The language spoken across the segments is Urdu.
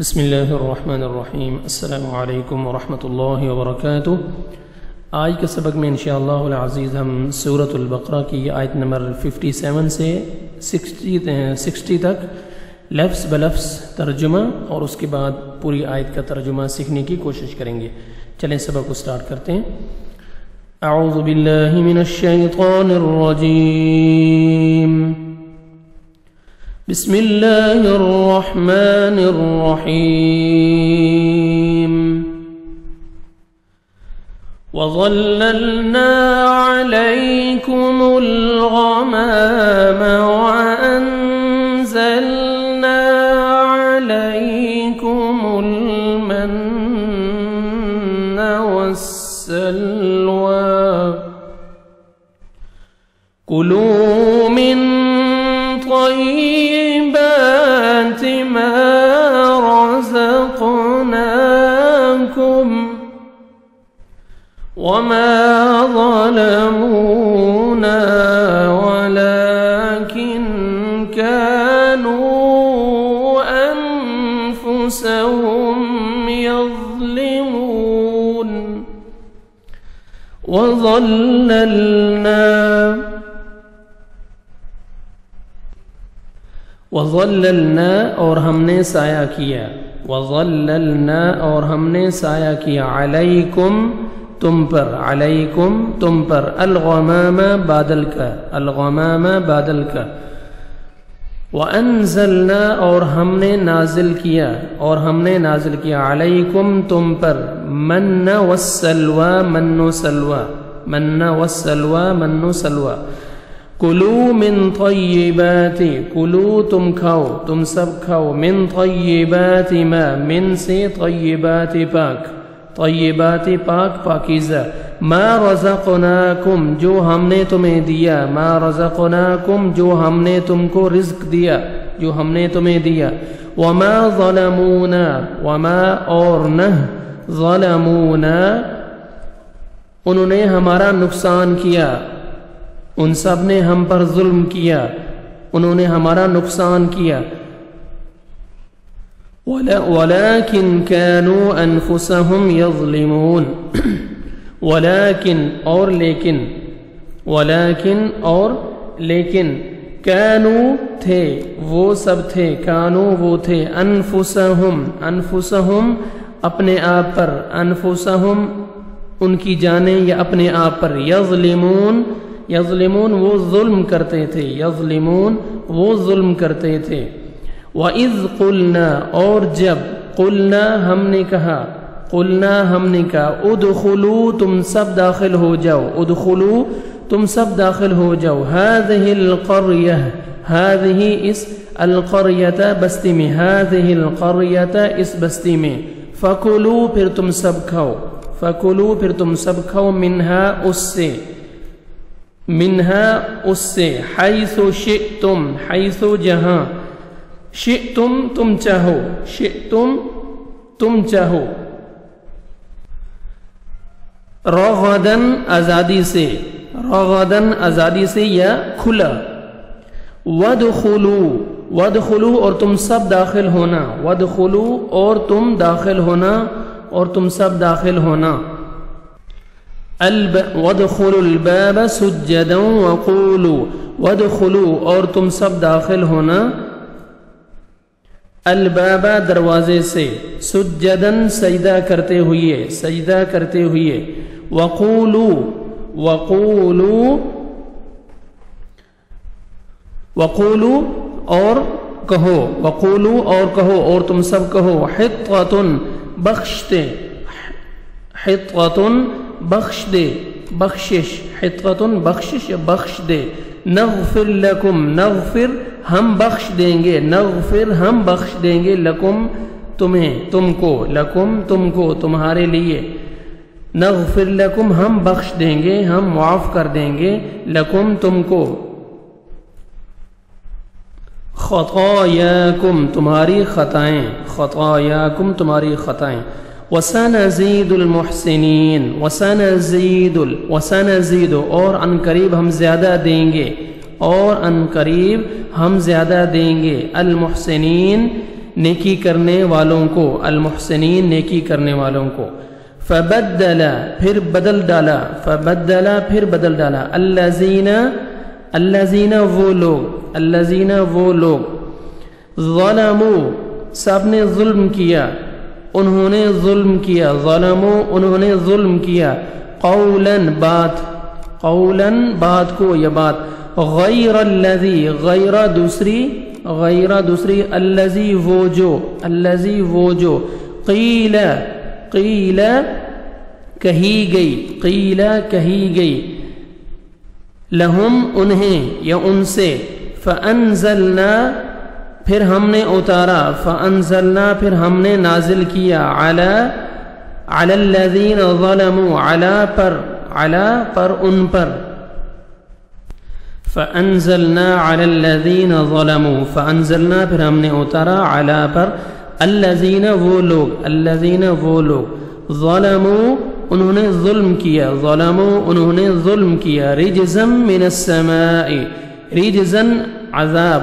بسم اللہ الرحمن الرحیم۔ السلام علیکم ورحمۃ اللہ وبرکاتہ۔ آج کے سبق میں انشاءاللہ العزیز ہم سورۃ البقرہ کی آیت نمبر 57 سے 60 تک لفظ بلفظ ترجمہ اور اس کے بعد پوری آیت کا ترجمہ سیکھنے کی کوشش کریں گے۔ چلیں سبق کو سٹارٹ کرتے ہیں۔ اعوذ باللہ من الشیطان الرجیم، بسم اللہ الرحمن الرحیم۔ وَظَلَّلْنَا عَلَيْكُمُ الْغَمَامَ وَأَنزَلْنَا عَلَيْكُمُ الْمَنَّ وَالسَّلْوَىٰ كُلُوا مِن طَيِّبَاتِ مَا رَزَقْنَاكُمْ وَمَا ظَلَمُونَا وَلَكِنْ كَانُوا أَنفُسَهُمْ يَظْلِمُونَ۔ وَظَلَّلْنَا اور ہم نے سایہ کیا، وَظَلَّلْنَا اور ہم نے سایہ کیا، علیکم تم پر، علیکم تم پر، الغمام بادل کا، الغمام بادل کا، وَأَنزَلْنَا اور ہم نے نازل کیا، اور ہم نے نازل کیا، علیکم تم پر، من والسلوى، من سلوى، من والسلوى، من سلوى، کلو من طیبات، کلو تم کھاؤ، تم سب کھاؤ، من طیبات ما، من سے طیبات پاک، طیبات پاک پاکیزہ، ما رزقناکم جو ہم نے تمہیں دیا، ما رزقناکم جو ہم نے تم کو رزق دیا، جو ہم نے تمہیں دیا، وما ظلمونا، وما اور نہ، ظلمونا انہوں نے ہمارا نقصان کیا، ان سب نے ہم پر ظلم کیا، انہوں نے ہمارا نقصان کیا، وَلَكِنْ كَانُوا أَنفُسَهُمْ يَظْلِمُونَ، وَلَكِنْ اور لیکن، وَلَكِنْ اور لیکن، كَانُوا تھے وہ سب تھے، كَانُوا وہ تھے، أَنفُسَهُمْ أَنفُسَهُمْ اپنے آپ پر، أَنفُسَهُمْ ان کی جانیں یا اپنے آپ پر، يَظْلِمُونَ یظلمون وہ ظلم کرتے تھے، یظلمون وہ ظلم کرتے تھے، وَإِذْ قُلْنَا اور جب، قُلْنَا ہم نے کہا، قُلْنَا ہم نے کہا، ادخلوا تم سب داخل ہو جاؤ، ادخلوا تم سب داخل ہو جاؤ، هذه القرية، هذه اس القرية بستی میں، هذه القرية اس بستی میں، فَكُلُوا پھر تم سب کھاؤ، فَكُلُوا پھر تم سب کھاؤ، منہا اس سے، منہا اس سے، حیث شئتم حیث جہاں، شئتم تم چاہو، شئتم تم چاہو، رغدن آزادی سے، رغدن آزادی سے یا کھلا، وادخلوا وادخلوا اور تم سب داخل ہونا، وادخلوا اور تم داخل ہونا، اور تم سب داخل ہونا، وادخلوا الباب سجدا وقولوا وادخلوا اور تم سب داخل ہونا، الباب دروازے سے، سجدن سجدہ کرتے ہوئے، سجدہ کرتے ہوئے، وقولوا وقولوا وقولوا اور کہو، وقولوا اور کہو، اور تم سب کہو، حطۃ بخشتے، حطۃ بخش دے، بخشش، حطۃ بخشش بخش دے، نغفر لکم نغفر ہم بخش دیں گے، نغفر ہم بخش دیں گے، لکم تمہیں، تم کو، لکم تم کو، تمہارے لیے، نغفر لکم ہم بخش دیں گے، ہم معاف کر دیں گے، لکم تم کو، خطایاکم تمہاری خطائیں، خطایاکم تمہاری خطائیں، وَسَنَزِيدُ الْمُحْسِنِينَ وَسَنَزِيدُ اور ان قریب ہم زیادہ دیں گے، اور ان قریب ہم زیادہ دیں گے، المحسنین نیکی کرنے والوں کو، المحسنین نیکی کرنے والوں کو. فبدل پھر بدل ڈالا، فبدل پھر بدل ڈالا، الذین وہ لوگ ظلموا سب نے ظلم کیا، انہوں نے ظلم کیا، ظلموا انہوں نے ظلم کیا، قولا بات کو یا بات، غیر الذی غیر دوسری الذی وہ جو قیل کہی گئی لہم انہیں یا ان سے، فانزلنا پھر ہم نے اتارا، فانزلنا پھر ہم نے نازل کیا، علی الذین ظلموا علی پر ان پر، فانزلنا علی الذین ظلموا فانزلنا پھر ہم نے اتارا علی پر، الذین وہ لوگ ظلموا انہوں نے ظلم کیا، رجزا من السماء رجزن عذاب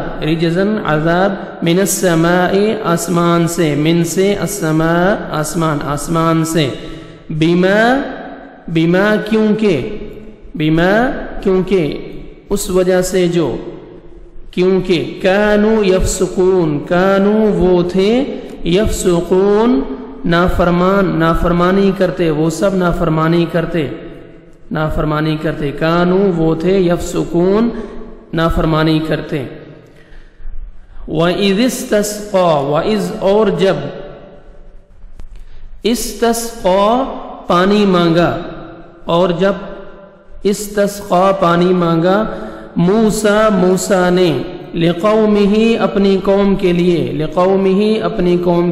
من السماء آسمان سے، من سے السماء آسمان سے، بما کیونکہ اس وجہ سے جو، کیونکہ کانوا وہ تھے یفسقون نافرمانی کرتے، وہ سب نافرمانی کرتے، کانوا وہ تھے یفسقون نافرمانی کرتے. وَإِذِ اسْتَسْقَى وَإِذْ اور جب، اسْتَسْقَى پانی مانگا، اور جب اسْتَسْقَى پانی مانگا، موسیٰ نے لِقَوْمِهِ اپنی قوم کے لیے، لقومہ اپنی قوم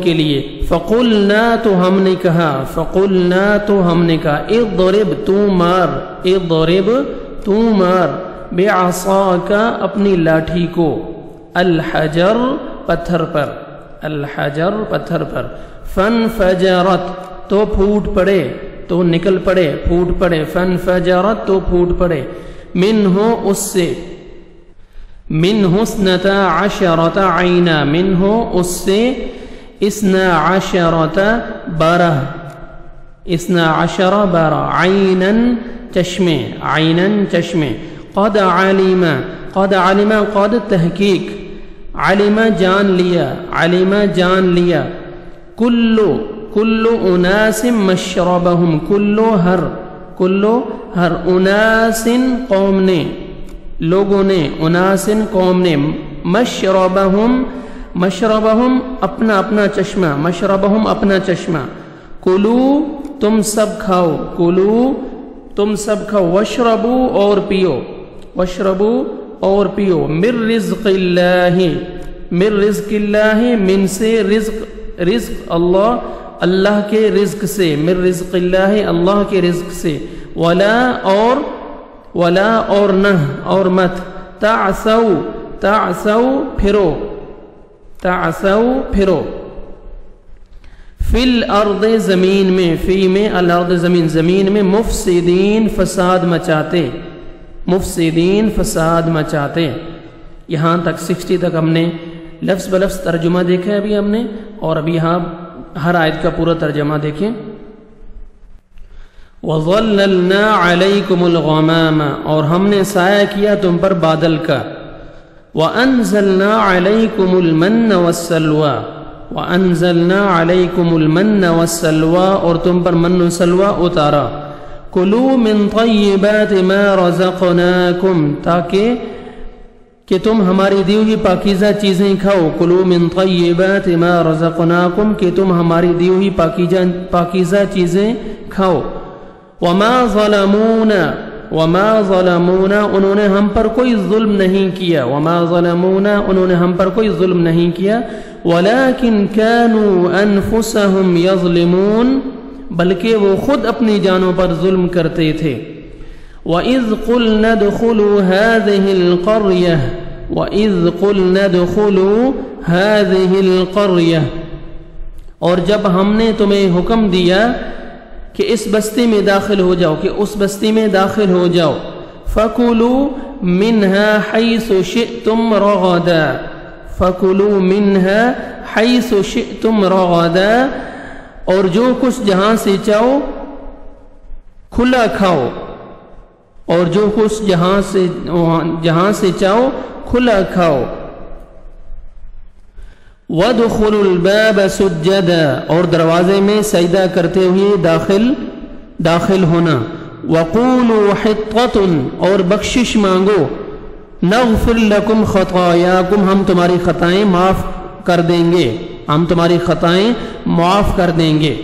کے لیے، فقلنا تو ہم نے کہا، اضرب تو مار بعصاک اپنی لاٹھی کو، الحجر پتھر پر، فانفجرت تو پھوٹ پڑے، تو نکل پڑے، پھوٹ پڑے، فانفجرت تو پھوٹ پڑے، منہ اس سے، منہ اثنتا عشرۃ عینا، منہ اس سے، اثنا عشرۃ بارہ، عینا چشمے، قد علم قد تحقیق، علم جان لیا، کل اناس مشربہم، کل ہر اناس قوم نے، لوگوں نے، اناسن قوم نے، مشربہم اپنا چشمہ، کلو تم سب کھاؤ، واشربو اور پیو، من رزق اللہ، من سے رزق اللہ کے رزق سے، من رزق اللہ اللہ کے رزق سے، ولا اور نہ اور مت، تعثوا پھرو، فی الارض زمین میں، فی میں الارض زمین میں، مفسدین فساد مچاتے. یہاں تک 60 تک ہم نے لفظ بلفظ ترجمہ دیکھا ہے ابھی ہم نے، اور ابھی یہاں ہر آیت کا پورا ترجمہ دیکھیں. وَظَلَّلْنَا عَلَيْكُمُ الْغَمَامَ اور ہم نے سایہ کیا تم پر بادل کا، وَأَنزَلْنَا عَلَيْكُمُ الْمَنَّ وَالسَّلْوَى اور تم پر من و سلوى اتارا، کُلُوا مِن طَيِّبَاتِ مَا رَزَقْنَاكُمْ تاکہ کہ تم ہماری دی ہوئی پاکیزہ چیزیں کھاؤ، کُلُوا مِن طَيِّبَاتِ مَا رَزَقْنَاكُمْ کہ تم ہماری دی ہوئی پاکیزہ چیزیں کھاؤ. وما ظلمونا انہوں نے ہم پر کوئی ظلم نہیں کیا، ولیکن كانوا انفسهم یظلمون بلکہ وہ خود اپنی جانوں پر ظلم کرتے تھے. وَإِذْ قُلْنَا ادْخُلُوا هَٰذِهِ الْقَرْيَةَ اور جب ہم نے تمہیں حکم دیا کہ اس بستی میں داخل ہو جاؤ، فَكُلُوا مِنْهَا حَيْثُ شِئْتُمْ رَغَدًا فَكُلُوا مِنْهَا حَيْثُ شِئْتُمْ رَغَدًا اور جو کچھ جہاں سے چاہو کھلا کھاؤ، اور جو کچھ جہاں سے چاہو کھلا کھاؤ۔ وَادْخُلُوا الْبَابَ سُجَّدًا اور دروازے میں سجدہ کرتے ہوئے داخل ہونا۔ وَقُولُوا حِطَّةٌ اور بخشش مانگو، نَغْفِرْ لَكُمْ خَطَايَاكُمْ ہم تمہاری خطائیں معاف کر دیں گے، ہم تمہاری خطائیں معاف کر دیں گے۔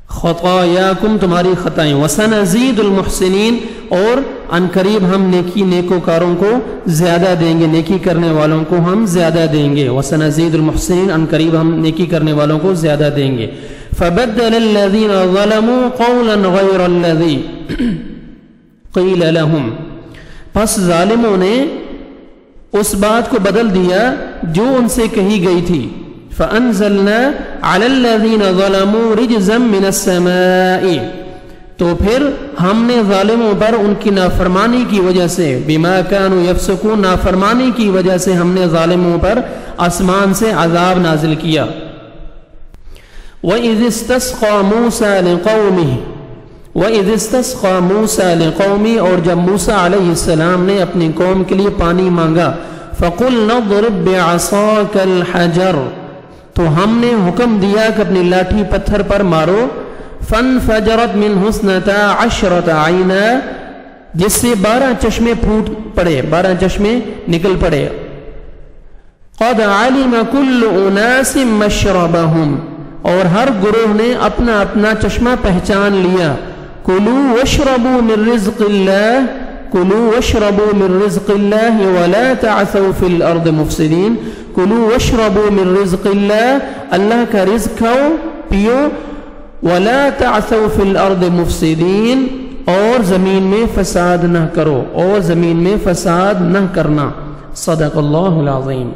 خطاياكم تمہاری خطائیں۔ وَسَنَزِيدُ الْمُحْسِنِينَ اور ان قریب ہم نیکوکاروں کو زیادہ دیں گے، نیکی کرنے والوں کو ہم زیادہ دیں گے۔ وَسَنَزِيدُ الْمُحْسِنِينَ ان قریب ہم نیکی کرنے والوں کو زیادہ دیں گے۔ فَبَدَّلَ الَّذِينَ ظَلَمُوا قَوْلًا غَيْرَ الَّذِي قِيلَ لَهُمْ پس ظالموں نے اس بات کو بدل دیا جو ان سے کہی گئی تھی۔ فَأَنزَلْنَا عَلَى الَّذِينَ ظَلَمُوا رِجْزًا مِّنَ السَّمَاءِ تو پھر ہم نے ظالموں پر ان کی نافرمانی کی وجہ سے، بِمَا كَانُوا يَفْسُقُونَ نافرمانی کی وجہ سے ہم نے ظالموں پر آسمان سے عذاب نازل کیا۔ وَإِذِ اسْتَسْقَى مُوسَى لِقَوْمِهِ وَإِذِ اسْتَسْقَى مُوسَى لِقَوْمِهِ اور جب موسیٰ علیہ السلام نے اپنی قوم کے لیے پانی مانگا، فَقُلْنَا اضْرِب بِّعَصَاكَ الْحَجَرَ تو ہم نے حکم دیا کہ اپنی لاٹھی پتھر پر مارو۔ فَانْفَجَرَتْ مِنْهُ اثْنَتَا عَشْرَةَ عَيْنًا جس سے 12 چشمے پھوٹ پڑے، 12 چشمے نکل پڑے۔ قَدْ عَلِمَ كُلُّ أُنَاسٍ مَّشْرَبَهُمْ اور ہر گروہ نے اپنا اپنا چشمہ پہچان لیا۔ کُلُوا وَاشْرَبُوا مِن رِزْقِ اللَّهِ کُلُوا وَاشْرَبُوا مِن رِزْقِ اللَّهِ وَلَا تَعْثَوْا فِي الْأَرْضِ مُفْسِدِينَ کُلُوا وَاشْرَبُوا مِن رِزْقِ اللَّهِ اللہ کا رزق کھاؤ پیو، وَلَا تَعْثَوْا فِي الْأَرْضِ مُفْسِدِينَ اور زمین میں فساد نہ کرو، اور زمین میں فساد نہ کرنا۔ صدق اللہ العظیم۔